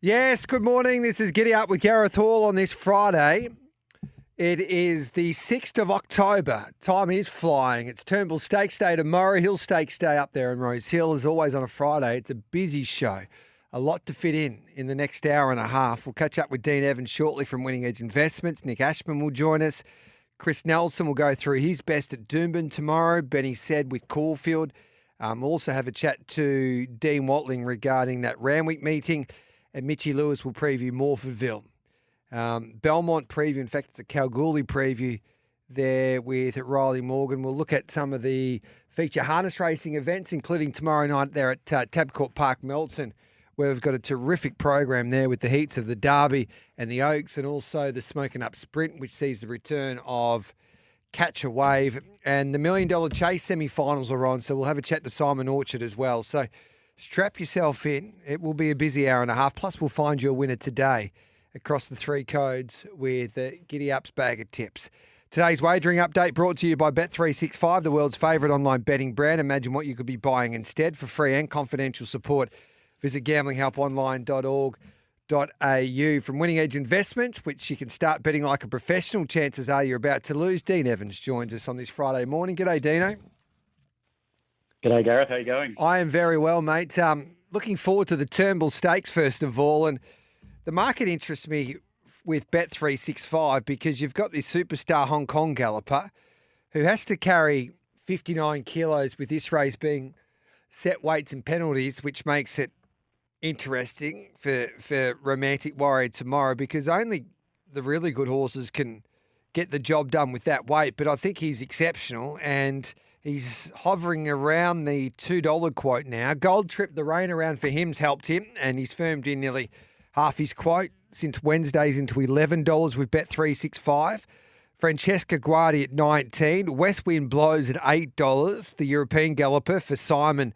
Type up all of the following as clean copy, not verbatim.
Yes, good morning. This is Giddy Up with Gareth Hall on this Friday. It is the 6th of October. Time is flying. It's Turnbull Stakes Day tomorrow, Hill Stakes Day up there in Rose Hill. As always on a Friday, it's a busy show. A lot to fit in the next hour and a half. We'll catch up with Dean Evans shortly from Winning Edge Investments. Nick Ashman will join us. Chris Nelson will go through his best at Doomben tomorrow. Benny said with Caulfield. We'll also have a chat to Dean Watling regarding that Randwick meeting. And Mitchie Lewis will preview Morfordville. Belmont preview, in fact, it's a Kalgoorlie preview there with Riley Morgan. We'll look at some of the feature harness racing events, including tomorrow night there at Tabcorp Park, Melton, where we've got a terrific program there with the heats of the Derby and the Oaks, and also the Smoking Up Sprint, which sees the return of Catch a Wave. And the $1 Million Chase semi-finals are on, so we'll have a chat to Simon Orchard as well. So strap yourself in. It will be a busy hour and a half. Plus, we'll find you a winner today across the three codes with Giddy Up's bag of tips. Today's wagering update brought to you by Bet365, the world's favourite online betting brand. Imagine what you could be buying instead. For free and confidential support, visit gamblinghelponline.org.au. From Winning Edge Investments, which you can start betting like a professional, chances are you're about to lose. Dean Evans joins us on this Friday morning. G'day, Dino. G'day, Gareth. How you going? I am very well, mate. Looking forward to the Turnbull Stakes, first of all. And the market interests me with Bet365 because you've got this superstar Hong Kong galloper who has to carry 59 kilos with this race being set weights and penalties, which makes it interesting for Romantic Warrior tomorrow because only the really good horses can get the job done with that weight. But I think he's exceptional and he's hovering around the $2 quote now. Gold Trip, the rain around for him's helped him, and he's firmed in nearly half his quote since Wednesday's into $11 with Bet365. Francesca Guardi at $19. West Wind Blows at $8. The European galloper for Simon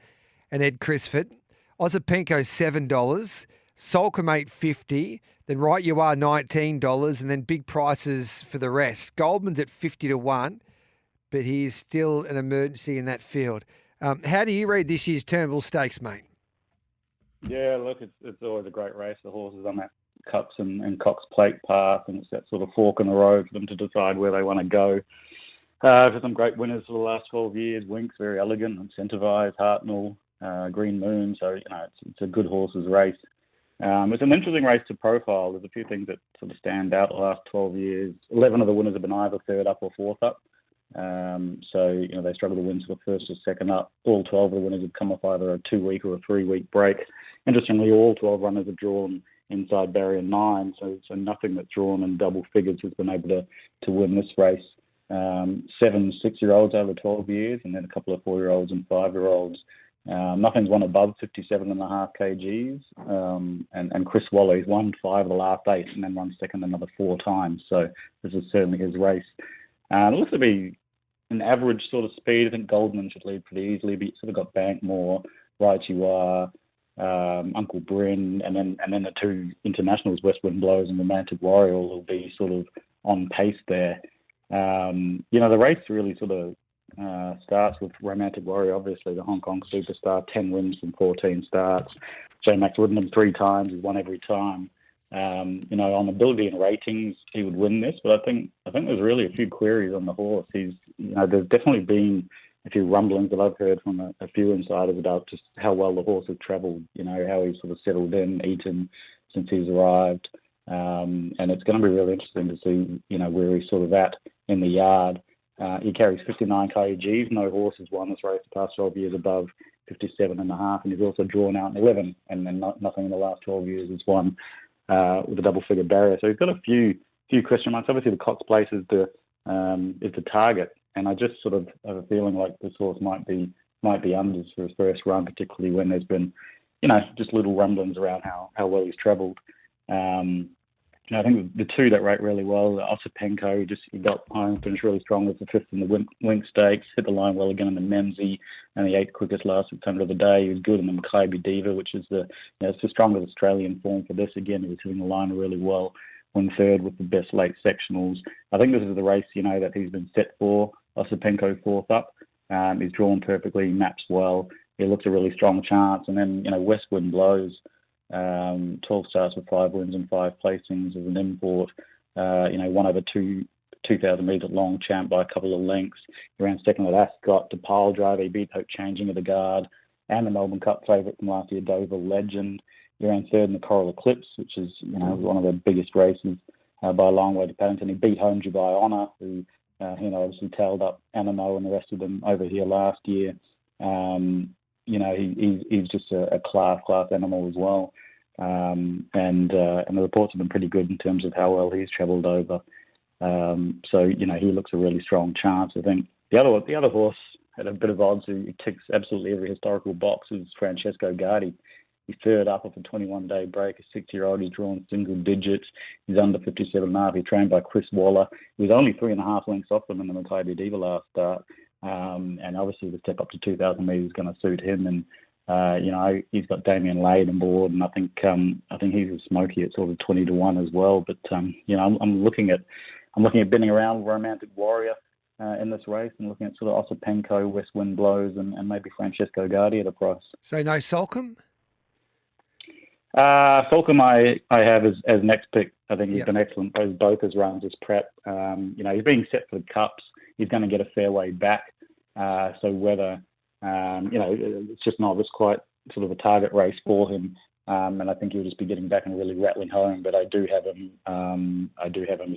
and Ed Crisford. Ozapenko $7. Solcomate $50. Then Right You Are $19, and then big prices for the rest. Goldman's at 50 to 1. But he is still an emergency in that field. How do you read this year's Turnbull Stakes, mate? Yeah, look, it's always a great race. The horses on that Cups and Cox Plate path, and it's that sort of fork in the road for them to decide where they want to go. For some great winners for the last 12 years, Winks, Very Elegant, Incentivise, Hartnell, Green Moon. So, it's a good horses race. It's an interesting race to profile. There's a few things that sort of stand out the last 12 years. 11 of the winners have been either third up or fourth up. They struggle to win sort of first or second up. All 12 of the winners have come off either a 2-week or a 3-week break. Interestingly, all 12 runners have drawn inside barrier 9, so nothing that's drawn in double figures has been able to win this race. 7 6-year-olds over 12 years, and then a couple of 4-year-olds and 5-year-olds. Nothing's won above 57.5 kgs, and Chris Waller's won 5 of the last 8 and then won second another 4 times. So this is certainly his race. It looks to be an average sort of speed. I think Goldman should lead pretty easily, but you sort of got Bankmore, Right You Are, Uncle Bryn, and then the two internationals, West Wind Blows and Romantic Warrior, will be sort of on pace there. The race really sort of starts with Romantic Warrior, obviously the Hong Kong superstar, 10 wins from 14 starts. J. Max ridden him 3 times, he's won every time. On ability and ratings, he would win this, but I think there's really a few queries on the horse. There's definitely been a few rumblings that I've heard from a few insiders about just how well the horse has travelled, how he's sort of settled in, eaten since he's arrived. And it's going to be really interesting to see, where he's sort of at in the yard. He carries 59 kgs. No horse has won this race the past 12 years above 57.5, and he's also drawn out in 11, and then nothing in the last 12 years has won with a double-figure barrier. So he's got a few question marks. Obviously, the Cox Place is the target, and I just sort of have a feeling like this horse might be unders for his first run, particularly when there's been, just little rumblings around how well he's travelled. I think the two that rate really well, Osapenko, he got home, finished really strong as the 5th in the Wink Stakes, hit the line well again in the Memsey, and the 8th quickest last 600 of the day. He was good in the Maccabi Diva, which is it's the strongest Australian form for this. Again, he was hitting the line really well, won third with the best late sectionals. I think this is the race, that he's been set for. Osapenko 4th up. He's drawn perfectly, maps well. He looks a really strong chance. And then, West Wind Blows. 12 starts with 5 wins and 5 placings as an import. Won over 2,000 metres long champ by a couple of lengths. He ran second at Ascot to Pile Driver. He beat Hope Changing of the Guard and the Melbourne Cup favourite from last year, Dover Legend. He ran third in the Coral Eclipse, which is one of the biggest races by a long way to Paddington. He beat Home Dubai Honour, who obviously tailed up Animo and the rest of them over here last year. He's just a class animal as well. And the reports have been pretty good in terms of how well he's travelled over. He looks a really strong chance. I think the other horse had a bit of odds. He ticks absolutely every historical box. Is Francesco Guardi. He's third up off a 21-day break, a 6-year-old. He's drawn single digits. He's under 57.5. He trained by Chris Waller. He was only 3.5 lengths off them in the Makybe Diva last start. And obviously the step up to 2,000 metres is going to suit him. And he's got Damien Lade on board, and I think he's a smoky at sort of 20-1 as well. But I'm looking at bidding around Romantic Warrior in this race, and looking at sort of Osipenko, West Wind Blows, and maybe Francesco Guardi at a price. So no Soulcombe? Soulcombe I have as next pick. I think he's been excellent both his runs as prep. He's being set for the Cups. He's going to get a fair way back. So whether it's just not quite sort of a target race for him. And I think he'll just be getting back and really rattling home. But I do have him. As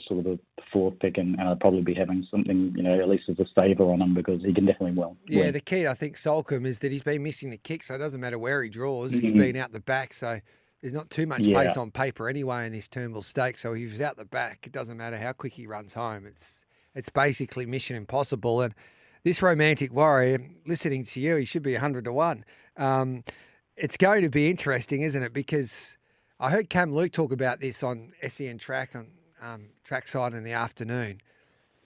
sort of a fourth pick, and I'd probably be having something, at least as a saver on him, because he can definitely win. Yeah, the key, I think, Soulcombe, is that he's been missing the kick, so it doesn't matter where he draws. He's been out the back, so there's not too much pace on paper anyway in this Turnbull Stakes. So if he's out the back, it doesn't matter how quick he runs home. It's basically mission impossible. And this Romantic Warrior, listening to you, he should be 100-1. It's going to be interesting, isn't it? Because I heard Cam Luke talk about this on SEN Track on Trackside in the afternoon.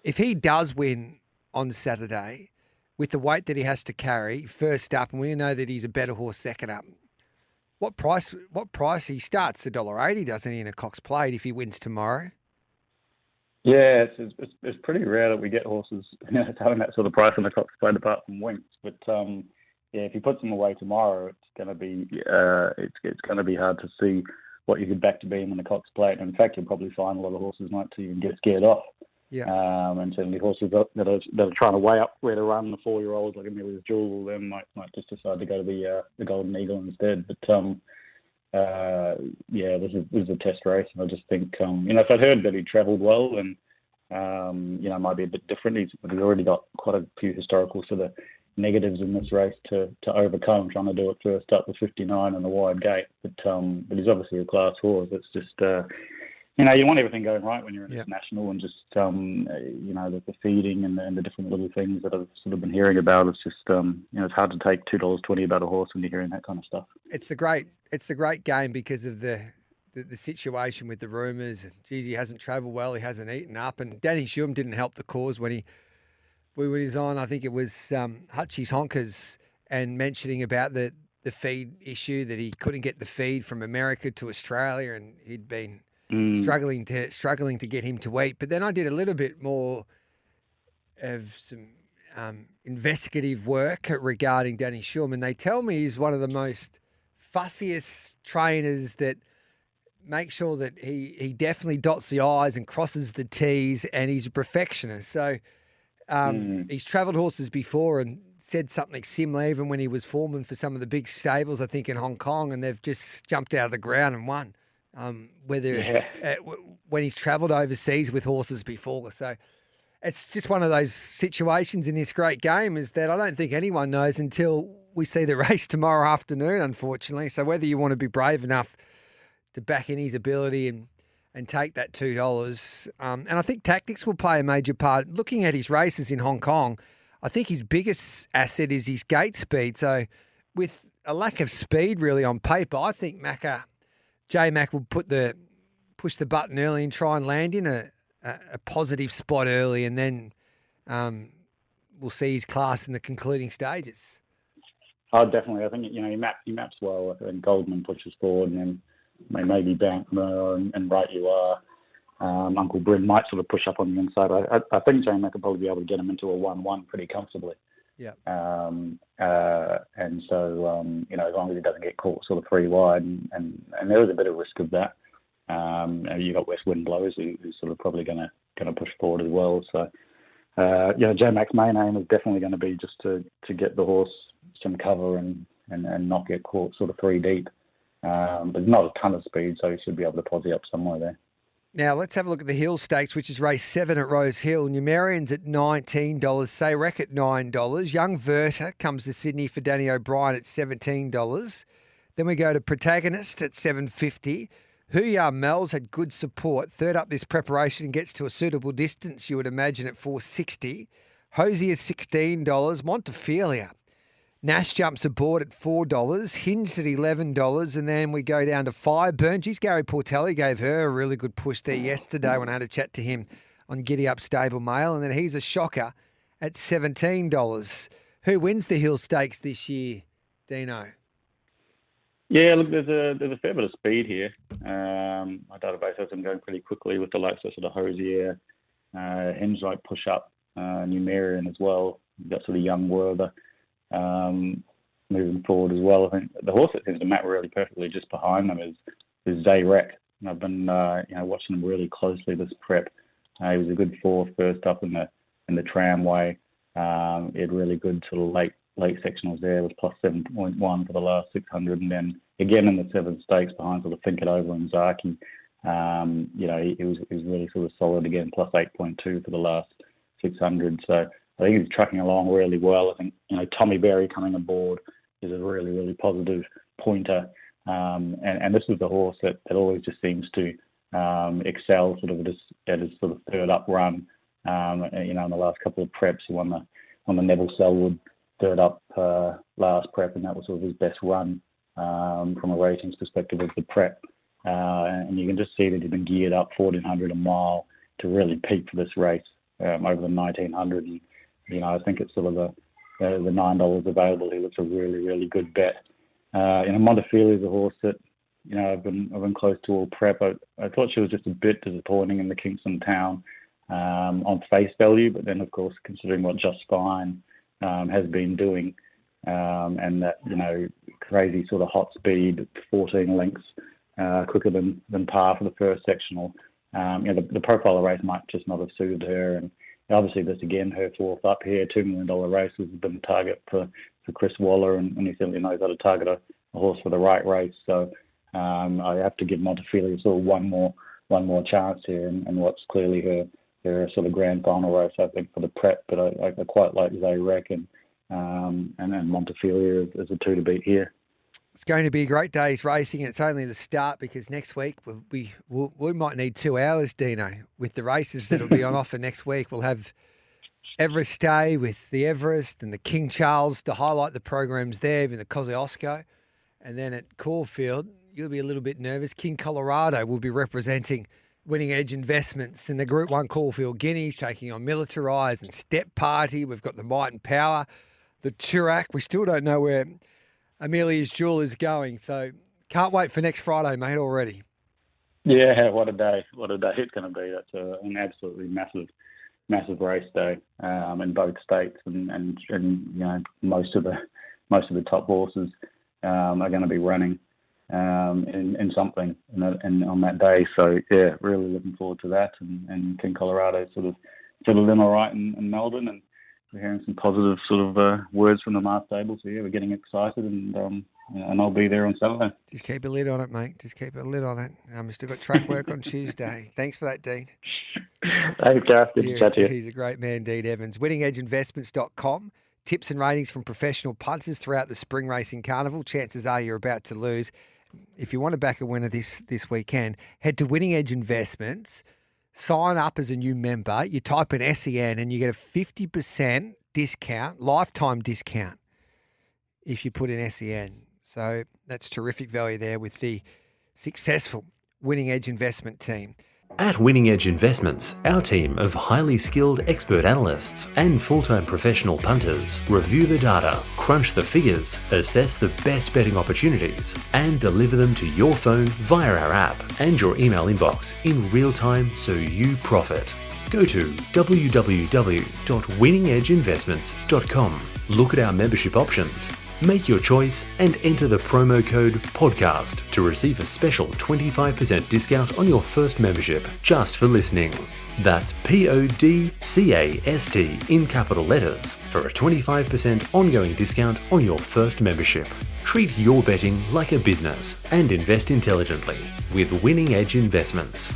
If he does win on Saturday with the weight that he has to carry first up, and we know that he's a better horse second up, what price he starts $1.80, doesn't he, in a Cox Plate if he wins tomorrow? Yeah, it's pretty rare that we get horses having that sort of price on the Cox Plate apart from Winks. But if he puts them away tomorrow, it's going to be hard to see what you could back to be him in the Cox Plate. And in fact, you'll probably find a lot of horses might even get scared off. Yeah. And certainly horses that are trying to weigh up where to run, the 4-year-olds like Amelia's Jewel, then might just decide to go to the Golden Eagle instead. But this is a test race, and I just think if I'd heard that he travelled well, and it might be a bit different. He's already got quite a few historical sort of negatives in this race to overcome, trying to do it first up with 59 and the wide gate. But he's obviously a class horse. It's just you want everything going right when you're international, and just the feeding and the different little things that I've sort of been hearing about. It's just it's hard to take $2.20 about a horse when you're hearing that kind of stuff. It's a great game because of the situation with the rumours. Geez, he hasn't travelled well. He hasn't eaten up, and Danny Shum didn't help the cause when he was on. I think it was Hutchie's Honkers, and mentioning about the feed issue, that he couldn't get the feed from America to Australia, and he'd been struggling to get him to eat. But then I did a little bit more of some investigative work regarding Danny Shum, and they tell me he's one of the most fussiest trainers, that make sure that he definitely dots the I's and crosses the T's, and he's a perfectionist. So he's travelled horses before and said something similar, even when he was foreman for some of the big stables, I think in Hong Kong, and they've just jumped out of the ground and won. When he's travelled overseas with horses before. So it's just one of those situations in this great game, is that I don't think anyone knows until we see the race tomorrow afternoon, unfortunately. So whether you want to be brave enough to back in his ability and take that $2. And I think tactics will play a major part. Looking at his races in Hong Kong, I think his biggest asset is his gate speed. So with a lack of speed really on paper, I think J-Mac will push the button early and try and land in a positive spot early, and then we'll see his class in the concluding stages. Oh, definitely. I think he maps well, and Goldman pushes forward, and then maybe Bankmer and Right You Are. Uncle Bryn might sort of push up on the inside. I think J-Mac could probably be able to get him into a 1-1 pretty comfortably. Yeah. And so, as long as he doesn't get caught sort of free wide, and there is a bit of risk of that. You've got west wind blowers who's sort of probably going to push forward as well. So, J-Mac's main aim is definitely going to be just to get the horse some cover and not get caught sort of three deep. But not a ton of speed, so he should be able to posse up somewhere there. Now, let's have a look at the Hill Stakes, which is race 7 at Rose Hill. Numerians at $19, Sayrek at $9. Young Verta comes to Sydney for Danny O'Brien at $17. Then we go to Protagonist at $7.50. Huya Mel's had good support. Third up this preparation, gets to a suitable distance, you would imagine, at $4.60. Hosey is $16. Montefilia. Nash jumps aboard at $4, Hinged at $11, and then we go down to 5. Burngees, Gary Portelli gave her a really good push there yesterday when I had a chat to him on Giddy Up Stable Mail, and then he's a shocker at $17. Who wins the Hill Stakes this year, Dino? Yeah, look, there's a fair bit of speed here. My database has them going pretty quickly with the likes of sort of Hosier, Hinge like push up, Numerian as well. You've got sort of Young Werther. Moving forward as well. I think the horse that seems to map really perfectly just behind them is Zayrek. And I've been watching him really closely this prep. He was a good fourth first up in the tramway. He had really good sort of late sectionals there, was plus 7.1 for the last 600, and then again in the 7 stakes behind sort of Think It Over and Zaki. He was really sort of solid again, plus 8.2 for the last 600. So I think he's tracking along really well. I think, Tommy Berry coming aboard is a really, really positive pointer. And this is the horse that always just seems to excel sort of at his sort of third up run. In the last couple of preps, he won the Neville Selwood third up last prep, and that was sort of his best run from a ratings perspective of the prep. And you can just see that he's been geared up 1,400 a mile to really peak for this race over the 1,900. And, I think it's sort of the $9 available. He looks a really, really good bet. Montefilia is a horse that, I've been close to all prep. I thought she was just a bit disappointing in the Kingston Town on face value, but then, of course, considering what Just Fine has been doing, and that, crazy sort of hot speed, 14 lengths quicker than par for the first sectional, the profile of race might just not have suited her. And obviously, this again, her fourth up here, $2 million race has been a target for Chris Waller, and he certainly knows how to target a horse for the right race. So I have to give Montefilia sort of one more chance here, and what's clearly her sort of grand final race, I think, for the prep. But I quite like Zayrek and then Montefilia as a 2 to beat here. It's going to be a great day's racing, and it's only the start, because next week we might need 2 hours, Dino, with the races that will be on offer next week. We'll have Everest Day with the Everest and the King Charles to highlight the programs there, even the Kosciuszko. And then at Caulfield, you'll be a little bit nervous. King Colorado will be representing Winning Edge Investments in the Group 1 Caulfield Guineas, taking on Militarise and Step Party. We've got the Might and Power, the Turak. We still don't know where Amelia's Jewel is going. So can't wait for next Friday, mate, already. Yeah, what a day it's going to be. That's an absolutely massive race day in both states, and most of the top horses are going to be running in something on that day. So yeah, really looking forward to that. And King Colorado sort of settled in all right in Melbourne, and we're hearing some positive sort of words from the Mars stable. So yeah, we're getting excited, and I'll be there on Saturday. Just keep a lid on it, mate. Just keep a lid on it. We've still got track work on Tuesday. Thanks for that, Dean. Thanks, Gareth. Good to chat to you. He's a great man, Dean Evans. WinningEdgeInvestments.com. Tips and ratings from professional punters throughout the spring racing carnival. Chances are you're about to lose. If you want to back a winner this weekend, head to Winning Edge Investments. Sign up as a new member. You type in SEN and you get a 50% discount, lifetime discount, if you put in SEN. So that's terrific value there with the successful Winning Edge investment team. At Winning Edge Investments, our team of highly skilled expert analysts and full-time professional punters review the data, crunch the figures, assess the best betting opportunities, and deliver them to your phone via our app and your email inbox in real time so you profit. Go to www.winningedgeinvestments.com. Look at our membership options, make your choice, and enter the promo code PODCAST to receive a special 25% discount on your first membership just for listening. That's PODCAST in capital letters for a 25% ongoing discount on your first membership. Treat your betting like a business and invest intelligently with Winning Edge Investments.